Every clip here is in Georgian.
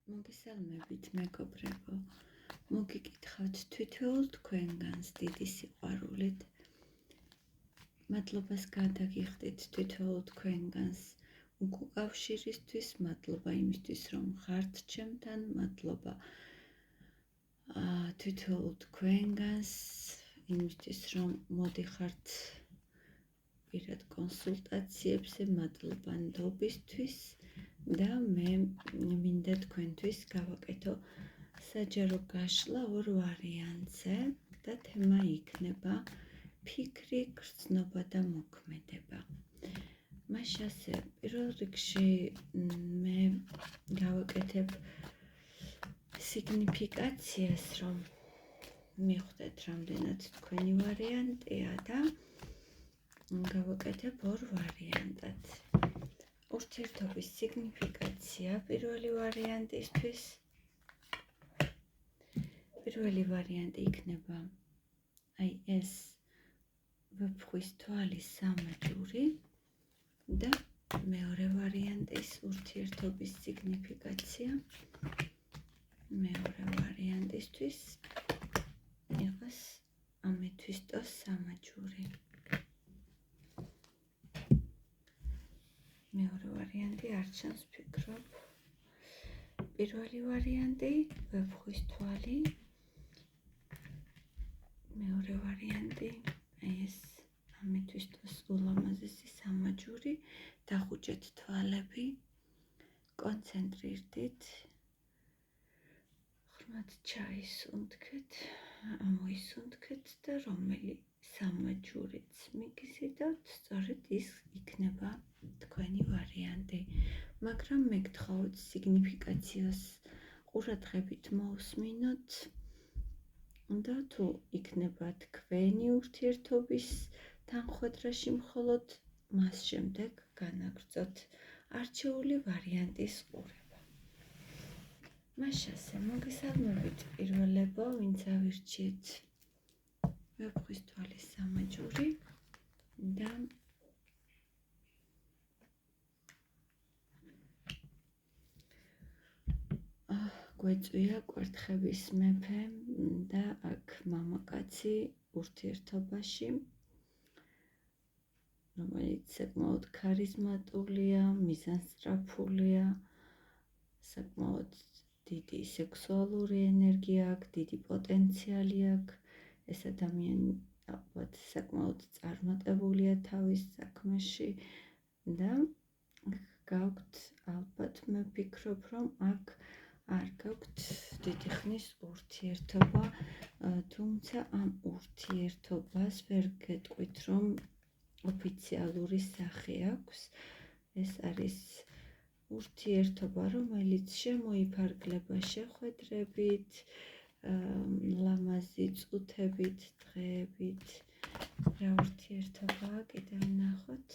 მოგესალმებით მეგობრებო, მოგიკითხავთ თითოეულ თქვენგანს დიდი სიყვარულით. მადლობას გადაგიხდით თითოეულ თქვენგანს უკავშირისთვის, მადლობა იმისთვის, რომ ხართ ჩემთან, მადლობა თითოეულ თქვენგანს იმისთვის, რომ მოდიხართ პირად კონსულტაციებზე, მადლობა ნდობისთვის და მე მინდა თქვენთვის გავაკეთო საჯარო გაშლა ორ ვარიანტზე და თემა იქნება ფიქრი, გრძნობა და მოქმედება. მაშინ ასე პირველ რიგში მე გავაკეთებ სიგნიფიკაციას, რომ მიხვდეთ რამდენად თქვენი ვარიანტია და გავაკეთებ ორ ვარიანტად. ურთიერთობის სიგნიფიკაცია პირველი ვარიანტისთვის. პირველი ვარიანტი იქნება ეს ვეფხვის თვალის სამაჯური და მეორე ვარიანტის ურთიერთობის სიგნიფიკაცია მეორე ვარიანტისთვის იყოს ამეთვისტოს სამაჯური. მეორე ვარიანტი არ ჩანს, ვფიქრობ. პირველი ვარიანტი ვეფხვის თვალი, მეორე ვარიანტი ეს ამეთვისტოს ულამაზესი სამაჯური. დახუჭეთ თვალები, კონცენტრირდით, ღრმად ჩაისუნთქეთ, ამოისუნთქეთ და რომელი სამაჯურიც მიგიზიდავთ, სწორედ ის იქნება თქვენი ვარიანტი. მაგრამ მე გთხოვთ სიგნიფიკაციას ყურადღებით მოусმინოთ და თუ იქნება თქვენი ურთიერთობის თანხმდრაში მხოლოდ მას შემდეგ განაგრძოთ არჩეული ვარიანტის ყურება. მაშინ ასე მოგესალმებით პირველებო, ვინც ავირჩიეთ ვეფხვის თვალის სამაჯური და გვეწვია კვერთხების მეფე და აქ მამაკაცი ურთიერთობაში, რომელიც საკმაოდ ქარიზმატულია, მიზანსწრაფულია, საკმაოდ დიდი სექსუალური ენერგია აქვს, დიდი პოტენციალი აქვს. ეს ადამიანი ალბათ საკმაოდ წარმატებულია თავის საქმეში და გაქვთ ალბათ, მე ვფიქრობ, რომ აქ არ გაქვთ დიდი ხნის ურთიერთობა, თუმცა ამ ურთიერთობას ვერ გეტყვით, რომ ოფიციალური სახე აქვს. ეს არის ურთიერთობა, რომელიც შემოიფარგლება შეხვედრებით, ლამაზი წუთებით, დღეებით. რა ურთიერთობაა, კიდევ ვნახოთ.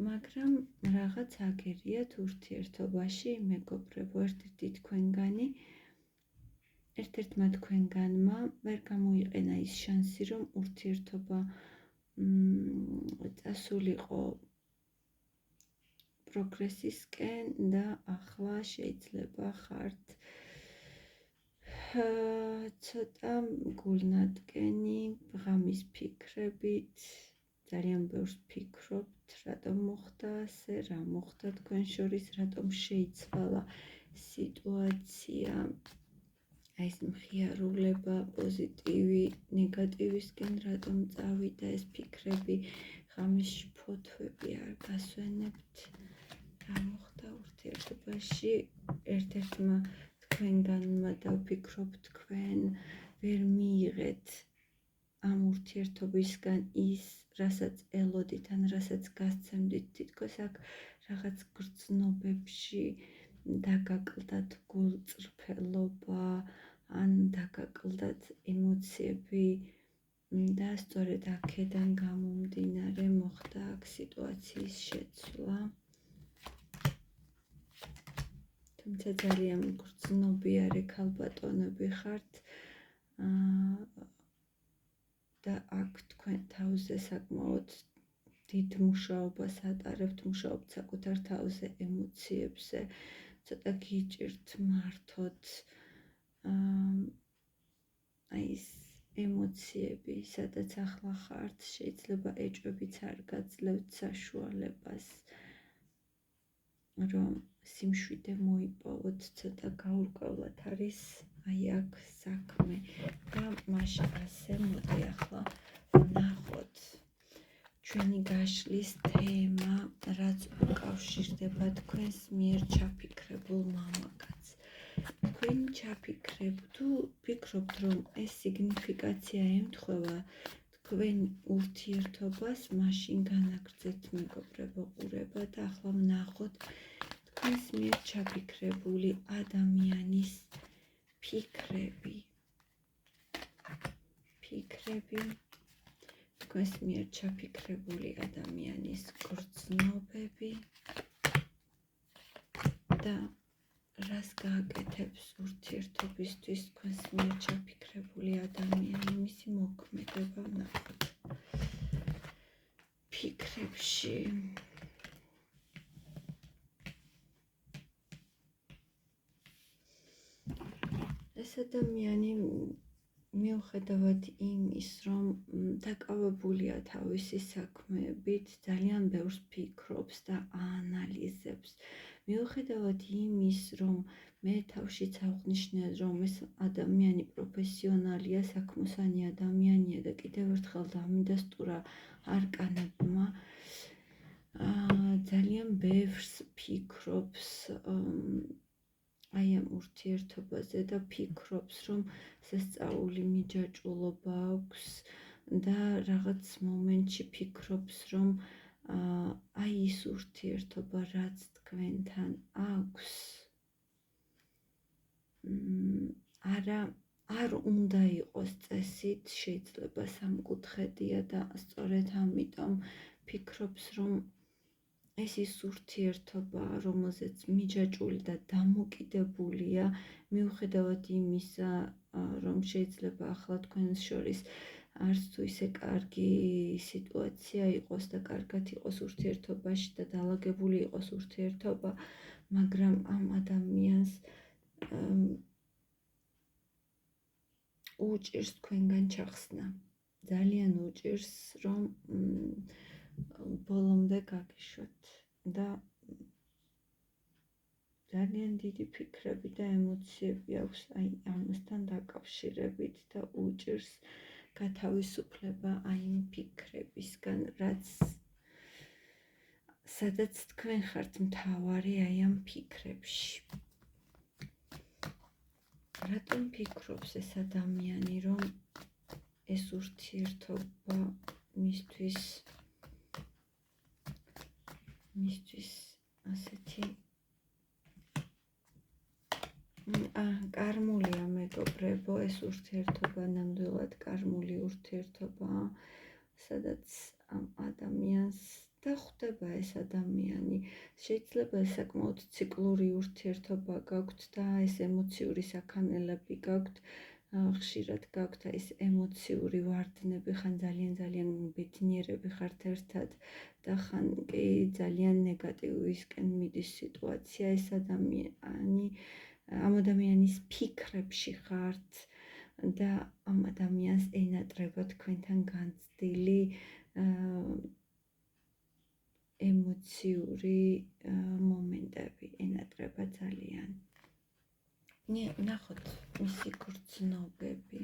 მაგრამ რაღაც აგერიათ ურთიერთობაში, მეგობრებო, ერთ-ერთმა თქვენგანმა ვერ გამოიყენა ის შანსი, რომ ურთიერთობა წასულიყო პროგრესისკენ და ახლა შეიძლება ხართ ცოტა გულნადგენი, ღამის ფიქრებით, ძალიან ბევრს ფიქრობთ, რატომ მოხდა ასე, რა მოხდა თქვენ შორის, რატომ შეიცვალა სიტუაცია, ეს მხიარულება, პოზიტივი, ნეგატივისკენ რატომ წავიდა ეს ფიქრები, ღამის ფოთვები არ გასვენებთ, რა მოხდა ურთიერთობაში. ერთ-ერთმა თქვენგანმა და ვფიქრობ თქვენ ვერ მიიღეთ ამ ურთიერთობისგან ის, რასაც ელოდით, ან რასაც გასცემდით. თითქოს აქ რაღაც გრძნობებში დაგაკლდათ გულწრფელობა, ან დაგაკლდათ ემოციები და სწორედ აქედან გამომდინარე მოხდა აქ სიტუაციის შეცვლა. თუმცა ძალიან გრძნობიარე ქალბატონები ხართ და აქ თქვენ თავზე საკმაოდ დიდ მუშაობას ატარებთ, მუშაობთ საკუთარ თავზე, ემოციებზე, ცოტა გიჭირთ მართოთ აი ეს ემოციები, სადაც ახლა ხართ, შეიძლება ეჭვებიც არ გაძლევთ საშუალებას, რომ სიმშვიდე მოიპოვოთ, ცოტა გაურკვევლად არის აი აქ საქმე და მაშინ ასე მოდი ახლა ვნახოთ ჩვენი გაშლის თემა, რაც უკავშირდება თქვენს მიერ ჩაფიქრებულ მამაკაცს. თქვენ ფიქრობთ, რომ ეს სიგნიფიკაცია ემთხვევა თქვენ ურთიერთობას, მაშინ განაგრძეთ მეგობრებო ყურება და ახლა ვნახოთ თქვენს მიერ ჩაფიქრებული ადამიანის ფიქრები, თქვენს მიერ ჩაფიქრებული ადამიანის გრძნობები და რას გააკეთებს ურთიერთობისთვის თქვენს მიერ ჩაფიქრებული ადამიანი, მისი მოქმედება ვნახოთ ფიქრებში. ეს ადამიანი მიუხედავად იმის, რომ დაკავებულია თავისი საქმეებით, ძალიან ბევრს ფიქრობს და აანალიზებს. მიუხედავად იმის, რომ მე თავშიც აღვნიშნე, რომ ეს ადამიანი პროფესიონალია, საქმოსანი ადამიანია და კიდევ ერთხელ დამიდასტურა არკანებმა, ძალიან ბევრს ფიქრობს აი ამ ურთიერთობაზე და ფიქრობს, რომ სასწაული მიჯაჭვულობა აქვს და რაღაც მომენტში ფიქრობს, რომ აი ის ურთიერთობა, რაც თქვენთან აქვს, არ უნდა იყოს წესით, შეიძლება სამკუთხედია და სწორედ ამიტომ ფიქრობს, რომ ეს ის ურთიერთობა, რომელზეც მიჯაჭვული და დამოკიდებულია, მიუხედავად იმისა, რომ შეიძლება ახლა თქვენს შორის არც თუ ისე კარგი სიტუაცია იყოს და კარგად იყოს ურთიერთობაში და დაალაგებული იყოს ურთიერთობა, მაგრამ ამ ადამიანს უჭირს თქვენგან ჩახსნა. ძალიან უჭირს, რომ ბოლომდე გაგიშვათ და ძალიან დიდი ფიქრები და ემოციები აქვს აი ამასთან დაკავშირებით და უჭირს გათავისუფლება აი იმ ფიქრებისგან, სადაც თქვენ ხართ მთავარი აი ამ ფიქრებში. რატომ ფიქრობს ეს ადამიანი, რომ ეს ურთიერთობა მისთვის ასეთი კარმულია მეგობრებო, ეს ურთიერთობა ნამდვილად კარმული ურთიერთობაა, სადაც ამ ადამიანს და ხვდება ეს ადამიანი. შეიძლება საკმაოდ ციკლური ურთიერთობა გაქვთ და ეს ემოციური საქანელები გაქვთ, ხშირად გაქვთ ეს ემოციური ვარდნები, ხან ძალიან ბედნიერები ხართ ერთად და ხან კი ძალიან ნეგატივისკენ მიდის სიტუაცია. ეს ადამიანი ამ ადამიანის ფიქრებში ხართ და ამ ადამიანს ენატრება თქვენთან განცდილი ემოციური მომენტები, ენატრება ძალიან. ნახოთ მისი გრძნობები.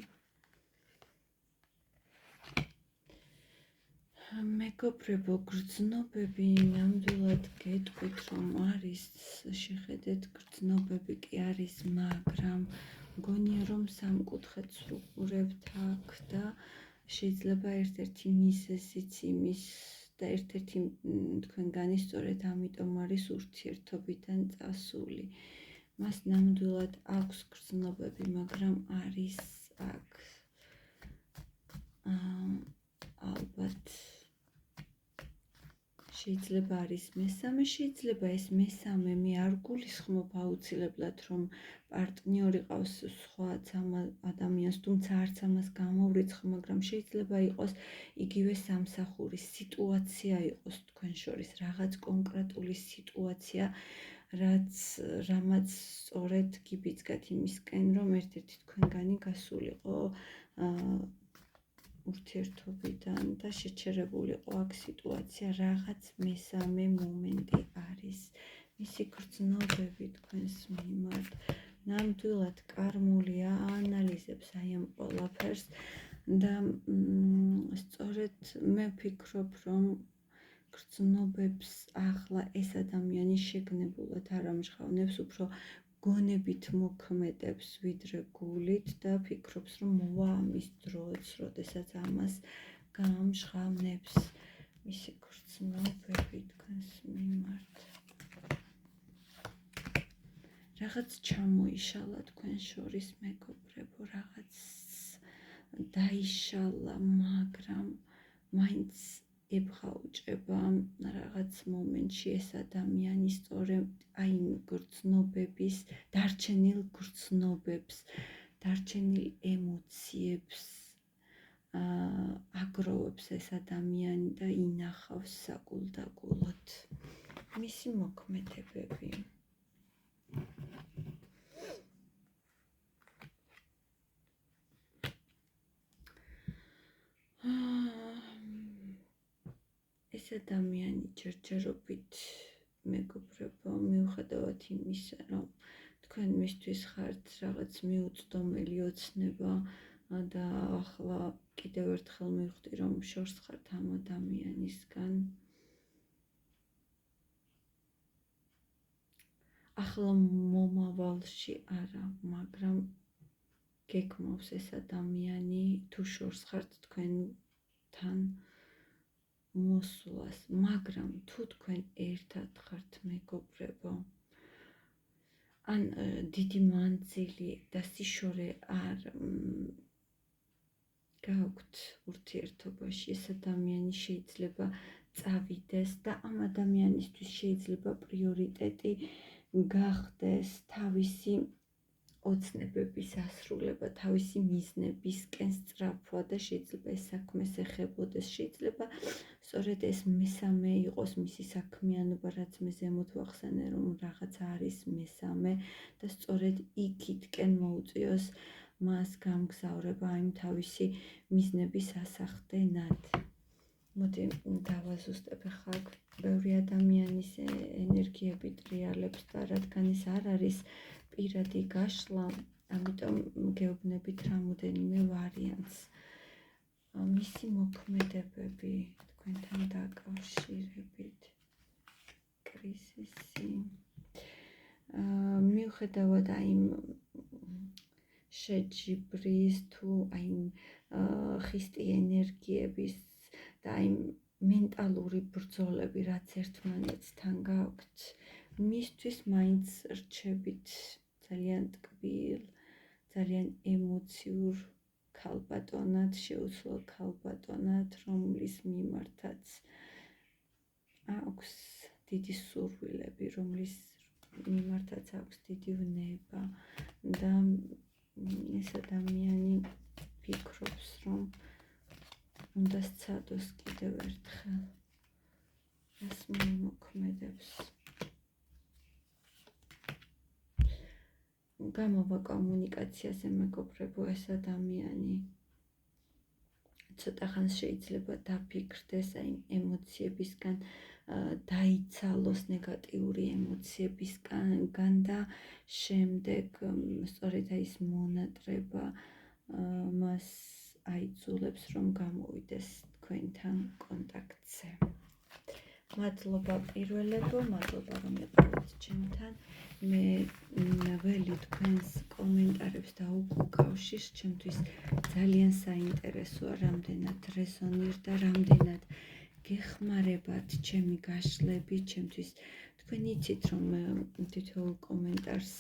მეგობრებო, გრძნობები ნამდვილად გეტყვით, რომ არის, შეხედეთ, გრძნობები კი არის, მაგრამ მგონია, რომ სამკუთხედს ვუყურებთ აქ და შეიძლება ერთ-ერთი მიზეზიც იმის და ერთ-ერთი თქვენგანი სწორედ ამიტომ არის ურთიერთობიდან წასული. მას ნამდვილად აქვს გრძნობები, მაგრამ არის აქ ალბათ შეიძლება არის მესამე, შეიძლება ეს მესამე მე არ გულისხმობ აუცილებლად, რომ პარტნიორი ყავს სხვა ადამიანს, თუმცა არც ამას გამოვრიცხო, მაგრამ შეიძლება იყოს იგივე სამსახურის სიტუაცია იყოს თქვენ შორის, რაღაც კონკრეტული სიტუაცია, რამაც სწორედ გიბიძგათ იმისკენ, რომ ერთ-ერთი თქვენგანი გასულიყო ურთიერთობიდან და შეჩერებულიყო აქ სიტუაცია, რაღაც მესამე მომენტი არის. მისი გრძნობები თქვენს მიმართ ნამდვილად კარმულია, აანალიზებს აი ამ ყველაფერს და სწორედ მე ვფიქრობ, რომ გრძნობებს ახლა ეს ადამიანი შეგნებულად არ ამჟღავნებს, უფრო გონებით მოქმედებს ვიდრე გულით და ფიქრობს, რომ მოვა ამის დროც, როდესაც ამას გაამჟღავნებს მისი გრძნობები თქვენს მიმართ. რაღაც ჩამოიშალა თქვენ შორის მეგობრებო, რაღაც დაიშალა, მაგრამ მაინც ებღაუჭება რაღაც მომენტში ეს ადამიანი სწორედ აი გრძნობების, დარჩენილ გრძნობებს, დარჩენილ ემოციებს აგროვებს ეს ადამიანი და ინახავს საგულდაგულოდ. მისი მოქმედებები. ეს ადამიანი ჯერჯერობით მეგობრებო, მიუხედავად იმისა, რომ თქვენ მისთვის ხართ რაღაც მიუწვდომელი ოცნება და ახლა კიდევ ერთხელ მივხვდი, რომ შორს ხართ ამ ადამიანისგან. ახლა მომავალში არა, მაგრამ გეგმავს ეს ადამიანი თუ შორს ხართ თქვენთან მოსვლას, მაგრამ თუ თქვენ ერთად ხართ მეგობრებო, ან დიდი მანძილი და სიშორე არ გაქვთ ურთიერთობაში, ეს ადამიანი შეიძლება წავიდეს და ამ ადამიანისთვის შეიძლება პრიორიტეტი გახდეს თავისი ოცნებების ასრულება, თავისი მიზნებისკენ სწრაფვა და შეიძლება ეს საქმეს ეხებოდეს, შეიძლება სწორედ ეს მესამე იყოს მისი საქმიანობა, რაც მე ზემოთ ვახსენე, რომ რაღაც არის მესამე და სწორედ იქითკენ მოუწიოს მას გამგზავრება იმ თავისი მიზნების ასახდენად. მოდი დავაზუსტებ ახლა ბევრი ადამიანის ენერგიები ტრიალებს და რადგან ეს არ არის პირადი გაშლა, ამიტომ გეუბნებით რამოდენიმე ვარიანტს. მისი მოქმედებები თქვენთან დაკავშირებით, კრიზისი. მიუხედავად აი შეჯიბრის თუ აი ხისტი ენერგიების და აი მენტალური ბრძოლები, რაც ერთმანეთთან გაქვთ, მისთვის მაინც რჩებით ძალიან ტკბილ, ძალიან ემოციურ ქალბატონად, შეუცვლელ ქალბატონად, რომლის მიმართაც აქვს დიდი სურვილები, რომლის მიმართაც აქვს დიდი ვნება და ეს ადამიანი ფიქრობს, რომ უნდა სცადოს კიდევ ერთხელ, რას მოქმედებს. გამოვა კომუნიკაციაზე მეგობრებო, ეს ადამიანი ცოტა ხანს შეიძლება დაფიქრდეს აი ემოციებისგან, დაიცალოს ნეგატიური ემოციებისგან და შემდეგ სწორედ აი ეს მონატრება მას აიძულებს, რომ გამოვიდეს თქვენთან კონტაქტზე. მადლობა პირველებო, მადლობა რომ იყავით ჩემთან. მე ველი თქვენს კომენტარებს და უკავშირს, ჩემთვის ძალიან საინტერესოა, რამდენად რეზონირდა, რამდენად გეხმარებათ ჩემი გაშლები, ჩემთვის თქვენ იცით, რომ თითოეულ კომენტარს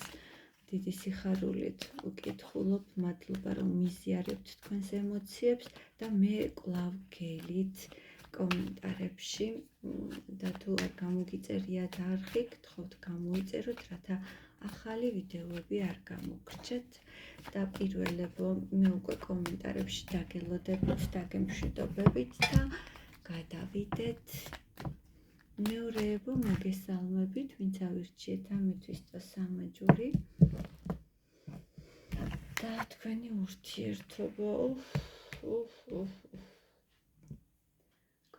დიდი სიხარულით ვკითხულობ, მადლობა რომ მიზიარებთ თქვენს ემოციებს და მე კვლავ გელით კომენტარებში და თუ არ გამოგიწერიათ არხი, გთხოვთ გამოიწეროთ, რათა ახალი ვიდეოები არ გამოგრჩეთ და პირველებო მე უკვე კომენტარებში დაგელოდებით, დაგემშვიდობებით და გადავიდეთ მეორეებო მოგესალმებით, ვინც ავირჩიეთ ამისთვის და სამაჯური და თქვენი ურთიერთობა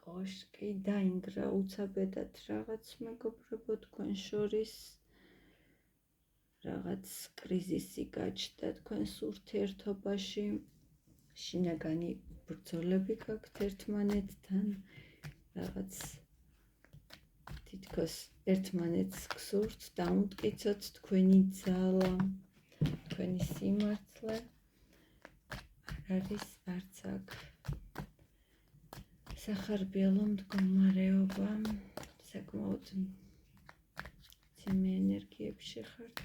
კოშკი დაინგრა უცაბედად რაღაც მეგობრებო თქვენ შორის რაღაც კრიზისი გაჩნდა თქვენს ურთიერთობაში შინაგანი ბრძოლები გაქვთ ერთმანეთთან რაღაც თითქოს ერთმანეთს გსურთ დაუმტკიცოთ თქვენი ძალა თქვენი სიმართლე არ არის არც აქ სახარბიელო მდგომარეობა საკმაოდ ცემე ენერგიებში ხართ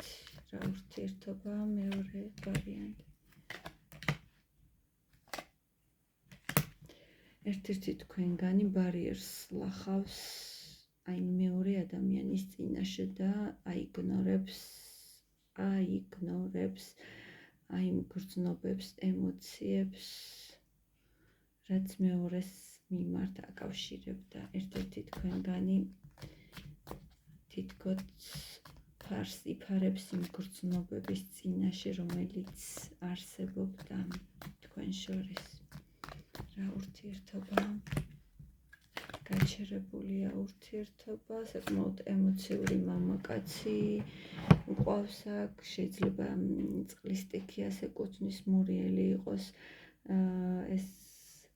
რა ურთიერთობა მეორე ვარიანტი ერთ-ერთი თქვენგანი ბარიერს ლახავს აი მეორე ადამიანის წინაშე და აიგნორებს აი გრძნობებს ემოციებს რაც მეორეს მიმართ აკავშირებდა ერთ-ერთი თქვენგანი თითქოს ფარს იფარებს იმ გრძნობების წინაშე რომელიც არსებობდა თქვენ შორის რა ურთიერთობა გაჩერებულია ურთიერთობა საკმაოდ ემოციური მამაკაცი მყავს აქ შეიძლება წყლის სტიქი ასე კუთვნის მურიელი იყოს ეს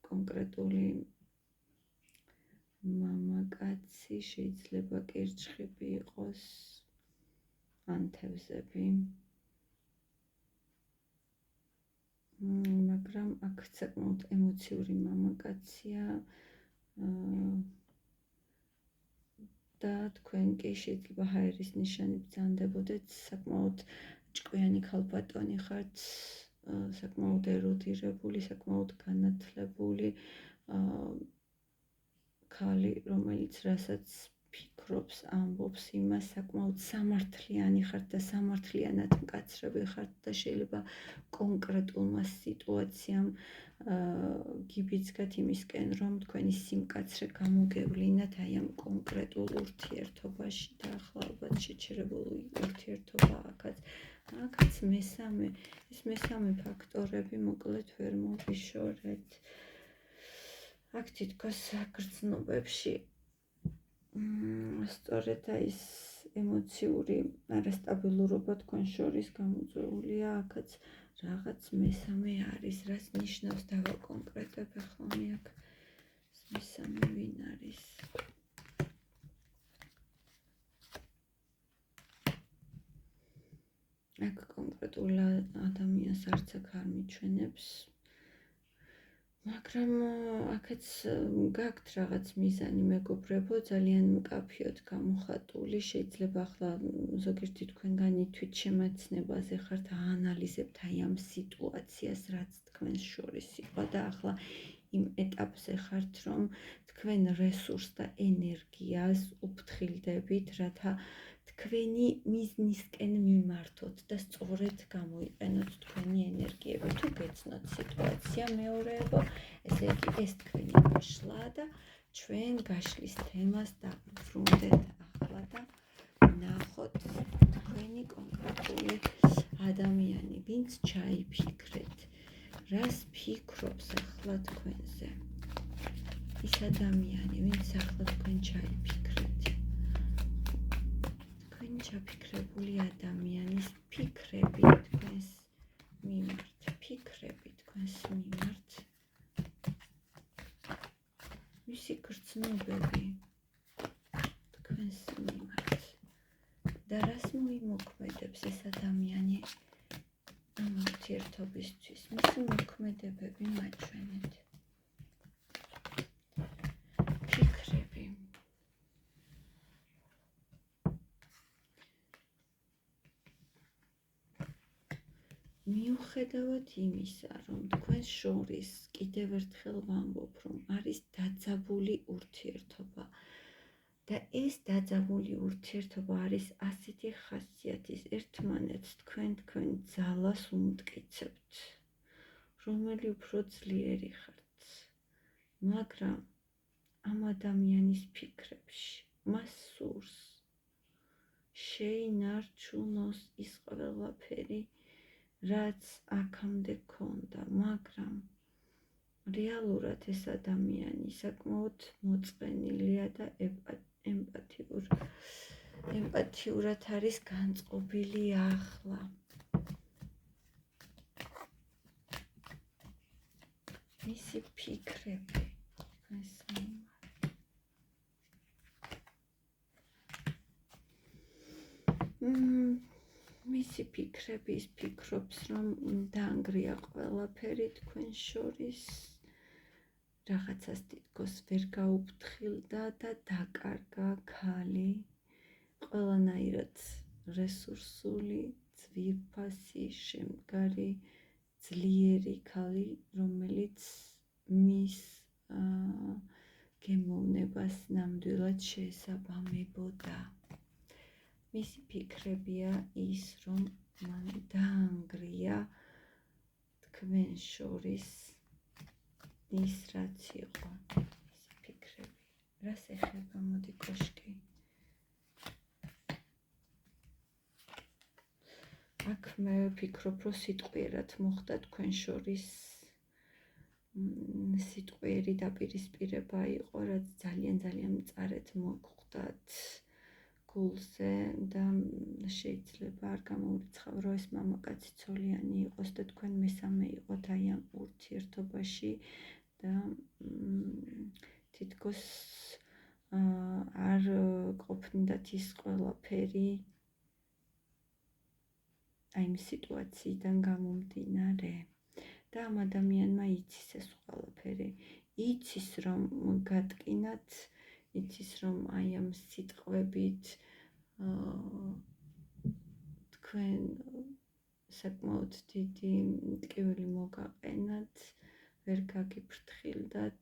კონკრეტული მამაკაცი შეიძლება კირჩხიბი იყოს ან თევზები მაგრამ აქ საკმაოდ ემოციური მამაკაცია და თქვენ კი შეიძლება ჰაერის ნიშანი ბრძანდებოდეთ საკმაოდ ჭკვიანი ქალბატონი ხართ საკმაოდ ერუდირებული საკმაოდ განათლებული ქალი რომელიც რასაც ფიქრობს ამბობს იმას საკმაოდ სამართლიანი ხართ და სამართლიანად მკაცრები ხართ და შეიძლება კონკრეტულმა სიტუაციამ გიბიძგათ იმისკენ რომ თქვენი სიმკაცრე გამოგევლინათ აი ამ კონკრეტულ ურთიერთობაში და ახლა ალბათ შეჩერებული ურთიერთობა აქაც მესამე ეს მესამე ფაქტორები მოკლედ ვერ მოვიშორეთ აქ თითქოს გრძნობებში სწორედ ის ემოციური არასტაბილურობა თქვენ შორის გამოწვეულია აქაც რაღაც მესამე არის რაც ნიშნავს დავაკონკრეტებ ახლა მე აქ მესამე ვინ არის აქ კონკრეტულ ადამიანს არც აქ არ მიჩვენებს მაგრამ აქაც გაქვთ რაღაც მიზანი მეგობრებო ძალიან მკაფიოდ გამოხატული შეიძლება ახლა ზოგიერთი თქვენგანი თვითშემაცნებაზე ხართ აანალიზებთ აი ამ სიტუაციას რაც თქვენს შორის იყო და ახლა იმ ეტაპზე ხართ რომ თქვენ რესურსს და ენერგიას უფრთხილდებით რათა თქვენი მიზნისკენ მიმართოთ და სწორედ გამოიყენოთ თქვენი ენერგიები თუ გეცნოთ სიტუაცია მეორეებო ესე იგი ეს თქვენი გაშლა და ჩვენ გაშლის თემას დავბრუნდეთ ახლა და ნახოთ თქვენი კონკრეტული ადამიანი ვინც ჩაიფიქრეთ რას ფიქრობს ახლა თქვენზე ის ადამიანი ვინც ახლა თქვენ ჩაიფიქრეთ ჩაფიქრებული ადამიანის ფიქრები თქვენს მიმართ მისი გრძნობები თქვენს მიმართ და რას მოიმოქმედებს ეს ადამიანი ამ ურთიერთობისთვის მისი მოქმედებები მაჩვენეთ მიუხედავად იმისა, რომ თქვენს შორის კიდევ ერთხელ ვამბობ, რომ არის დაძაბული ურთიერთობა და ეს დაძაბული ურთიერთობა არის ასეთი ხასიათის, ერთმანეთს თქვენ ძალას უმტკიცებთ, რომელი უფრო ძლიერი ხართ, მაგრამ ამ ადამიანის ფიქრებში მას სურს შეინარჩუნოს ის ყველაფერი, რაც აქამდე ქონდა, მაგრამ რეალურად ეს ადამიანი საკმაოდ მოწყენილია და ემპათიურად არის განწყობილი ახლა. მისი ფიქრები თქვენს მისი ფიქრები ის ფიქრობს, რომ დაანგრია ყველაფერი თქვენ შორის, რაღაცას თითქოს ვერ გაუფრთხილდა და დაკარგა ქალი, ყველანაირად რესურსული, ძვირფასი, შემდგარი, ძლიერი ქალი, რომელიც მის გემოვნებას ნამდვილად შეესაბამებოდა. მისი ფიქრებია ის, რომ მან დაანგრია თქვენ შორის ის, რაც იყო. მისი ფიქრები. რას ეხება, მოდი კოშკი. აქ მე ვფიქრობ, რომ სიტყვიერად მოხდა თქვენ შორის სიტყვიერი დაპირისპირება იყო, რაც ძალიან მწარედ მოგხვდათ გულზე და შეიძლება არ გამოურიცხავ, რომ ეს მამაკაცი ცოლიანი იყოს და თქვენ მესამე იყოთ აი ამ ურთიერთობაში და თითქოს არ ყოფნიდათ ის ყველაფერი აი ამ სიტუაციიდან გამომდინარე და ამ ადამიანმა იცის ეს ყველაფერი, იცის რომ გატკინათ, იცის რომ აი ამ სიტყვებით თქვენ საკმაოდ დიდი მტკივილი მოგაყენათ, ვერ გაგიფრთხილდათ,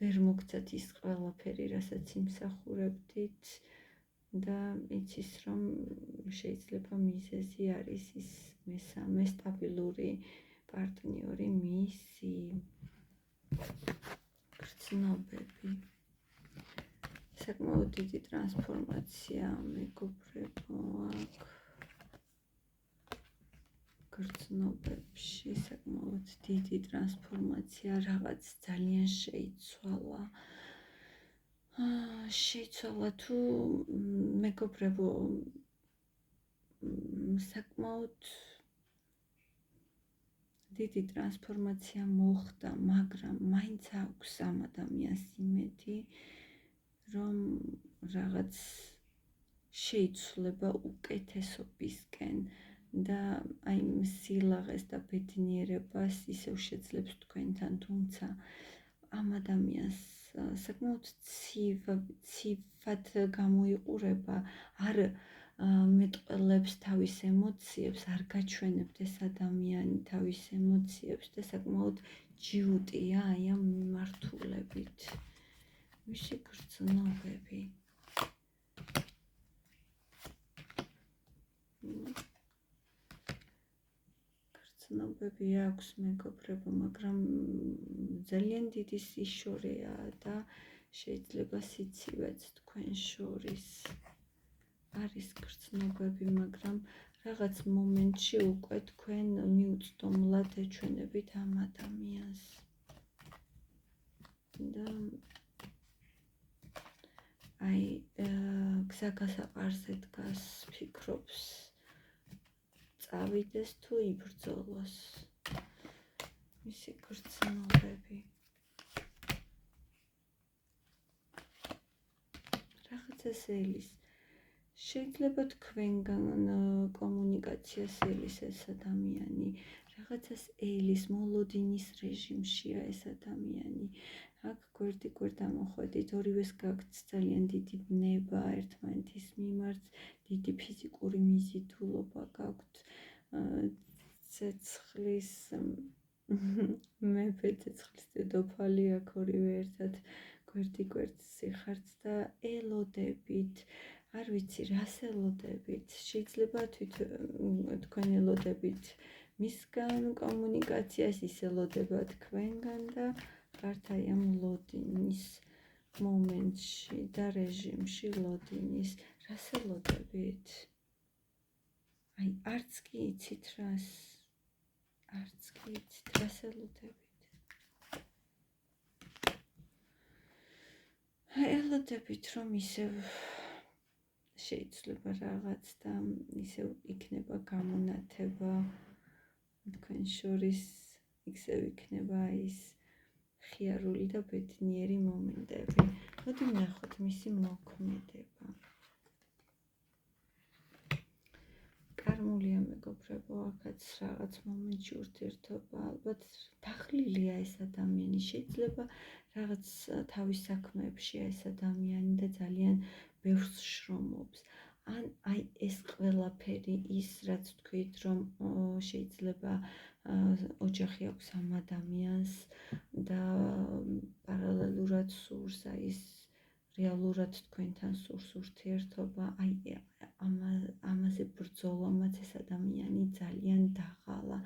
ვერ მოგცათ ის ყველაფერი, რასაც იმსახურებდით და იცის რომ შეიძლება მიზეზი არის ის მესამე სტაბილური პარტნიორი მისი გრძნობები. საკმაოდ დიდი ტრანსფორმაცია მეგობრებო აქ გრძნობებში, საკმაოდ დიდი ტრანსფორმაცია, რაღაც ძალიან შეიცვალა. შეიცვალა თუ მეგობრებო საკმაოდ დიდი ტრანსფორმაცია მოხდა, მაგრამ მაინც აქვს ამ ადამიანს იმედი, რომ რაღაც შეიცვლება უკეთესობისკენ და აი სილაღეს და ბედნიერებას ისევ შეძლებს თქვენთან, თუმცა ამ ადამიანს საკმაოდ ცივად გამოიყურება, არ მეტყველებს თავის ემოციებს, არ გაჩვენებთ ეს ადამიანი თავის ემოციებს და საკმაოდ ჯიუტია აი ამ მიმართულებით. მისი გრძნობები. გრძნობები აქვს მეგობრებო, მაგრამ ძალიან დიდი სიშორეა და შეიძლება სიცივეც თქვენ შორის. არის გრძნობები, მაგრამ რაღაც მომენტში უკვე თქვენ მიუწვდომლად ეჩვენებით ამ ადამიანს. და აი გზა გასაყარზე დგას, ფიქრობს წავიდეს თუ იბრძოლოს. მისი გრძნობები. რაღაცას ელის. შეიძლება თქვენგან კომუნიკაციას ელის ეს ადამიანი, რაღაცას ელის, მოლოდინის რეჟიმშია ეს ადამიანი. აქ გვერდ ამოხვედით, ორივეს გაქვთ ძალიან დიდი ბნება ერთმანეთის მიმართ, დიდი ფიზიკური მიზიდულობა გაქვთ, ცეცხლის მეფე ცეცხლის დედოფალი აქ ორივე ერთად გვერდი გვერდს იხართ და ელოდებით არ ვიცი რას ელოდებით შეიძლება თქვენ ელოდებით მისგან კომუნიკაციას ის ელოდება თქვენგან და ხართ აი ამ ლოდინის მომენტში და რეჟიმში ლოდინის რას ელოდებით აი არც კი იცით რას ელოდებით ელოდებით რომ ისევ შეიძლება რაღაც და ისევ იქნება გამონათება თქვენ შორის ისევ იქნება ის ხიარული და ბედნიერი მომენტები მოდი ვნახოთ მისი მოქმედება კარმულია მეგობრებო, აქაც რაღაც მომენტში ურთიერთობა ალბათ დახლილია ეს ადამიანი. შეიძლება რაღაც თავის საქმეებში ეს ადამიანი და ძალიან ბევრს შრომობს. ან აი ეს ყველაფერი ის რაც თქვით რომ შეიძლება ოჯახი აქვს ამ ადამიანს და პარალელურად სურს აი ეს რეალურად თქვენთან სურს ურთიერთობა, აი ამაზე ბრძოლამაც ეს ადამიანი ძალიან დაღალა.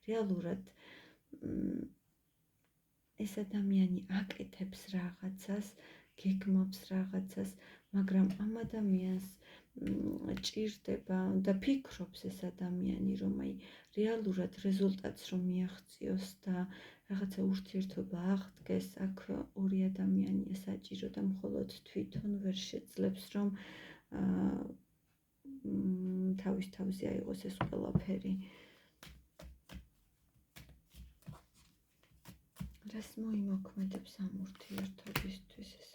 რეალურად ეს ადამიანი აკეთებს რაღაცას, გეგმავს რაღაცას, მაგრამ ამ ადამიანს ჭირდება და ფიქრობს ეს ადამიანი, რომ აი რეალურად რეზულტატს რომ მიაღწიოს და რაღაცა ურთიერთობა აღდგეს, აქ ორი ადამიანია საჭირო და მხოლოდ თვითონ ვერ შეძლებს რომ თავის თავზე აიღოს ეს ყველაფერი. რას მოიმოქმედებს ამ ურთიერთობისთვის ეს?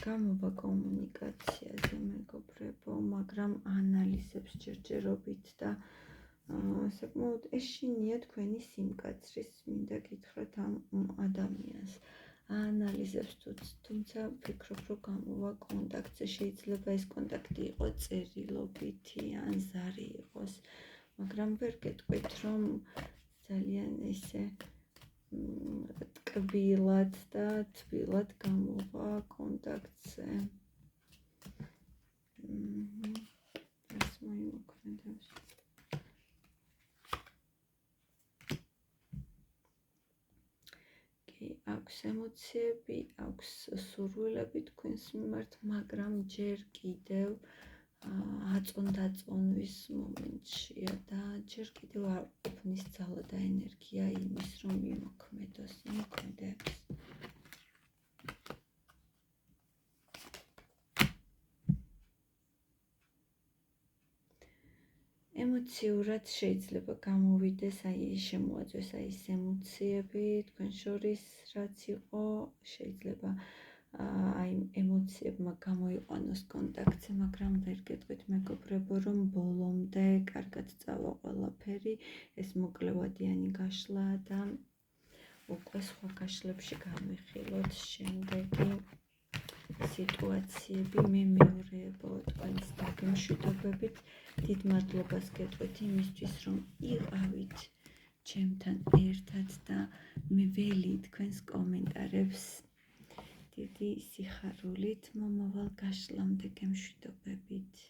გამოვა კომუნიკაციაზე მეგობრებო, მაგრამ ანალიზებს ჯერჯერობით და საკმაოდ ეშინია თქვენი სიმკაცრის, მინდა გითხრათ ამ ადამიანს. აანალიზებს თუმცა ფიქრობ რომ გამოვა კონტაქტზე შეიძლება ეს კონტაქტი იყოს წერილობითი ან ზარი იყოს მაგრამ ვერ გეტყვით რომ ძალიან ესე ტკბილად და თბილად გამოვა კონტაქტზე ეს მოიმოქმედებს აქვს ემოციები, აქვს სურვილები თქვენს მიმართ, მაგრამ ჯერ კიდევ აწონ-დაწონვის მომენტშია და ჯერ კიდევ არ ყოფნის ძალა და ენერგია იმის, რომ იმოქმედოს, იმოქმედებს. ემოციურად შეიძლება გამოვიდეს, აი შემოაწვეს აი ეს ემოციები თქვენ შორის რაც იყო, შეიძლება აი ემოციებმა გამოიყვანოს კონტაქტზე, მაგრამ ვერ გეტყვით მეგობრებო, რომ ბოლომდე კარგად წავა ყველაფერი, ეს მოკლევადიანი გაშლა და უკვე სხვა გაშლებში განვიხილოთ შემდეგი სიტუაციები მე მეორეებო თქვენს დაგემშვიდობებით დიდ მადლობას გეტყვით იმისთვის რომ იყავით ჩემთან ერთად და მე ველი თქვენს კომენტარებს დიდი სიხარულით მომავალ გაშლამდე გემშვიდობებით